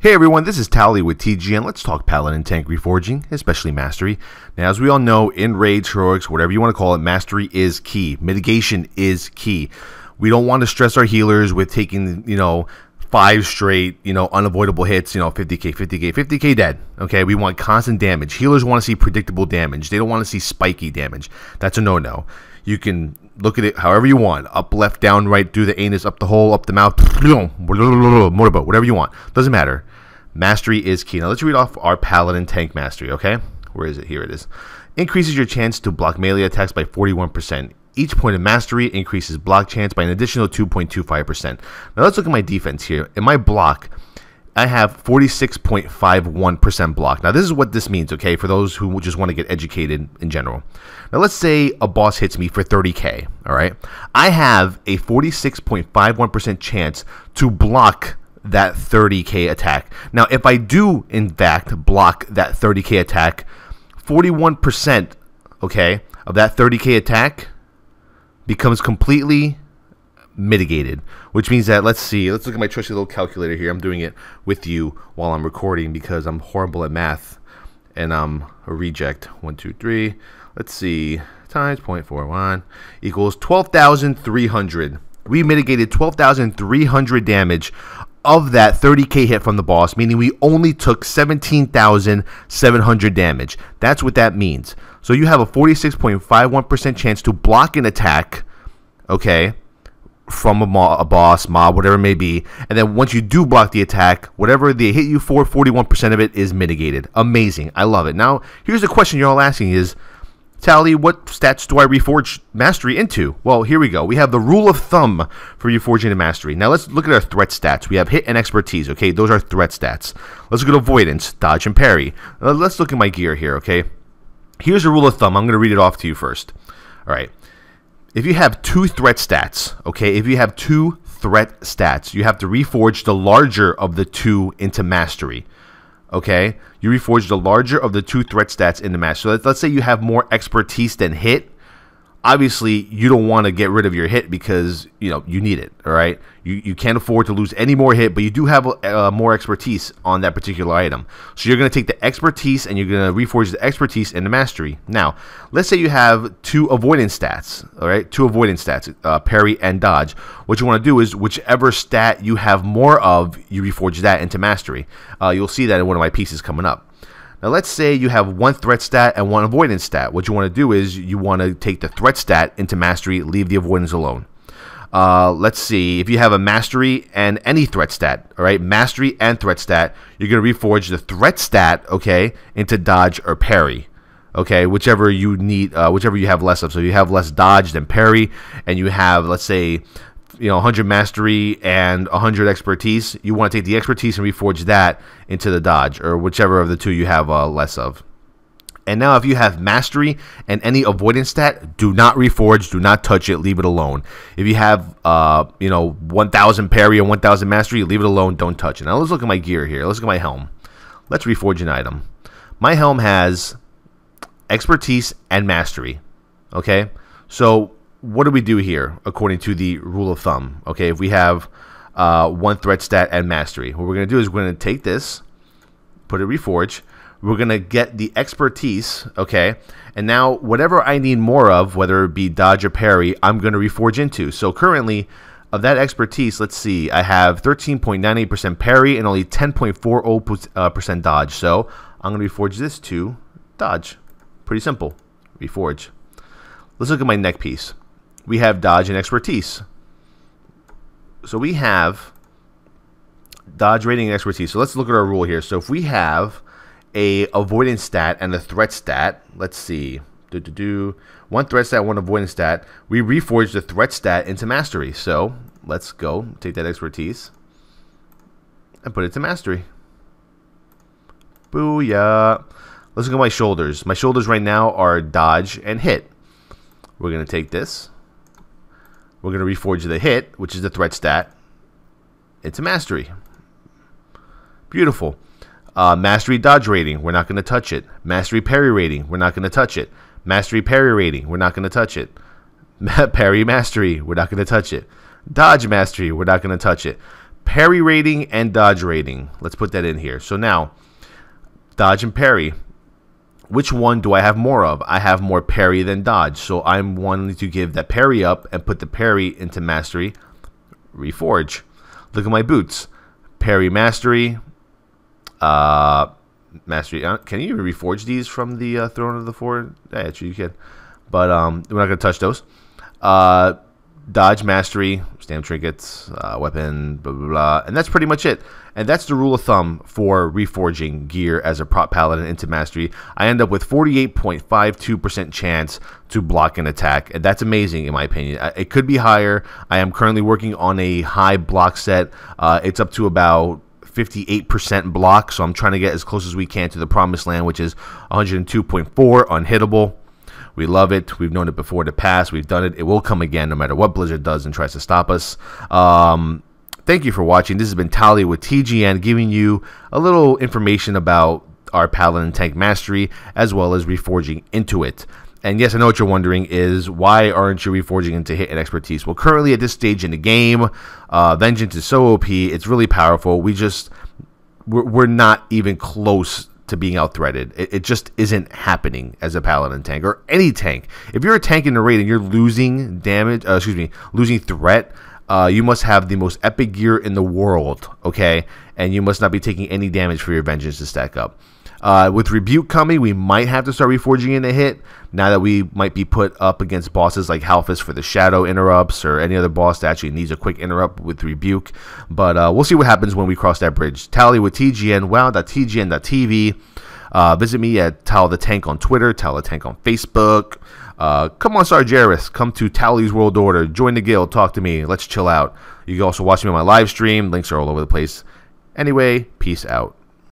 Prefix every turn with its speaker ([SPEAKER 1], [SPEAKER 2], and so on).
[SPEAKER 1] Hey everyone, this is Tally with TG, and let's talk Paladin Tank Reforging, especially Mastery. Now, as we all know, in raids, heroics, whatever you want to call it, Mastery is key. Mitigation is key. We don't want to stress our healers with taking, 5 straight, unavoidable hits, 50k, 50k, 50k dead. Okay, we want constant damage. Healers want to see predictable damage. They don't want to see spiky damage. That's a no-no. You can look at it however you want. Up, left, down, right, through the anus, up the hole, up the mouth, motorboat, whatever you want. Doesn't matter. Mastery is key. Now let's read off our Paladin Tank Mastery, okay? Where is it? Here it is. Increases your chance to block melee attacks by 41%. Each point of mastery increases block chance by an additional 2.25%. Now let's look at my defense here. In my block, I have 46.51% block. Now this is what this means, okay, for those who just want to get educated in general. Now let's say a boss hits me for 30k, all right? I have a 46.51% chance to block that 30k attack. Now if I do in fact block that 30k attack, 41%, okay, of that 30k attack becomes completely mitigated, which means that, let's look at my trusty little calculator here. I'm doing it with you while I'm recording because I'm horrible at math and I'm a reject. 1 2 3, let's see, times 0.41 equals 12,300. We mitigated 12,300 damage of that 30k hit from the boss, meaning we only took 17,700 damage. That's what that means. So you have a 46.51% chance to block an attack, okay, from a boss, mob, whatever it may be. And then once you do block the attack, whatever they hit you for, 41% of it is mitigated. Amazing. I love it. Now, here's the question you're all asking is, Tally, what stats do I reforge Mastery into? Well, here we go. We have the rule of thumb for reforging to Mastery. Now, let's look at our threat stats. We have hit and expertise, okay? Those are threat stats. Let's look at avoidance, dodge, and parry. Let's look at my gear here, okay? Here's the rule of thumb. I'm going to read it off to you first. All right. If you have 2 threat stats, okay? If you have 2 threat stats, you have to reforge the larger of the 2 into Mastery. Okay, you reforge the larger of the 2 threat stats in the match. So let's say you have more expertise than hit. Obviously, you don't want to get rid of your hit because, you need it, all right? You can't afford to lose any more hit, but you do have more expertise on that particular item. So you're going to take the expertise and you're going to reforge the expertise into mastery. Now, let's say you have 2 avoidance stats, all right? 2 avoidance stats, parry and dodge. What you want to do is whichever stat you have more of, you reforge that into mastery. You'll see that in one of my pieces coming up. Now let's say you have 1 threat stat and 1 avoidance stat. What you want to do is you want to take the threat stat into mastery, leave the avoidance alone. Let's see, if you have a mastery and any threat stat, all right, mastery and threat stat, you're going to reforge the threat stat, okay, into dodge or parry. Okay, whichever you need, whichever you have less of. So you have less dodge than parry, and you have, let's say, 100 mastery and 100 expertise. You want to take the expertise and reforge that into the dodge, or whichever of the 2 you have less of. And now if you have mastery and any avoidance stat, do not reforge, do not touch it, leave it alone. If you have 1000 parry and 1000 mastery, leave it alone, don't touch it. Now let's look at my gear here. Let's look at my helm. Let's reforge an item. My helm has expertise and mastery. Okay, so what do we do here according to the rule of thumb? Okay, if we have 1 threat stat and mastery, what we're going to do is we're going to take this, put it reforge. We're going to get the expertise, okay? And now whatever I need more of, whether it be dodge or parry, I'm going to reforge into. So currently, of that expertise, let's see, I have 13.98% parry and only 10.40% dodge. So I'm going to reforge this to dodge. Pretty simple. Reforge. Let's look at my neck piece. We have dodge and expertise. So we have dodge, rating, and expertise. So let's look at our rule here. So if we have a avoidance stat and a threat stat, let's see, 1 threat stat, 1 avoidance stat, we reforge the threat stat into mastery. So let's go take that expertise and put it to mastery. Booyah. Let's look at my shoulders. My shoulders right now are dodge and hit. We're going to take this. We're going to reforge the hit, which is the threat stat, into mastery. Beautiful. Mastery dodge rating, we're not going to touch it. Mastery parry rating, we're not going to touch it. Mastery parry rating, we're not going to touch it. Parry mastery, we're not going to touch it. Dodge mastery, we're not going to touch it. parry rating and dodge rating. Let's put that in here. So now, dodge and parry. Which one do I have more of? I have more parry than dodge. So I'm wanting to give that parry up and put the parry into mastery. Reforge. Look at my boots. Parry mastery. Mastery. Can you even reforge these from the Throne of the Four? Yeah, actually you can. But we're not going to touch those. Dodge mastery, stamp trinkets, weapon, blah, blah, blah. And that's pretty much it. And that's the rule of thumb for reforging gear as a Prot Paladin into mastery. I end up with 48.52% chance to block an attack. And that's amazing in my opinion. It could be higher. I am currently working on a high block set. It's up to about 58% block. So I'm trying to get as close as we can to the promised land, which is 102.4 unhittable. We love it. We've known it before in the past. We've done it. It will come again no matter what Blizzard does and tries to stop us. Thank you for watching. This has been Talia with TGN giving you a little information about our Paladin Tank Mastery as well as reforging into it. And yes, I know what you're wondering is why aren't you reforging into hit and expertise? Well, currently at this stage in the game, Vengeance is so OP. It's really powerful. We're not even close to being out-threaded. It just isn't happening as a Paladin tank or any tank. If you're a tank in the raid and you're losing damage, losing threat, you must have the most epic gear in the world, okay? And you must not be taking any damage for your Vengeance to stack up. With Rebuke coming, we might have to start reforging in a hit now that we might be put up against bosses like Halfus for the Shadow interrupts or any other boss that actually needs a quick interrupt with Rebuke. But we'll see what happens when we cross that bridge. Tally with TGN, wow.tgn.tv. Visit me at Tal the Tank on Twitter, Tal the Tank on Facebook. Come on, Sargeras. Come to Tally's World Order. Join the guild. Talk to me. Let's chill out. You can also watch me on my live stream. Links are all over the place. Anyway, peace out.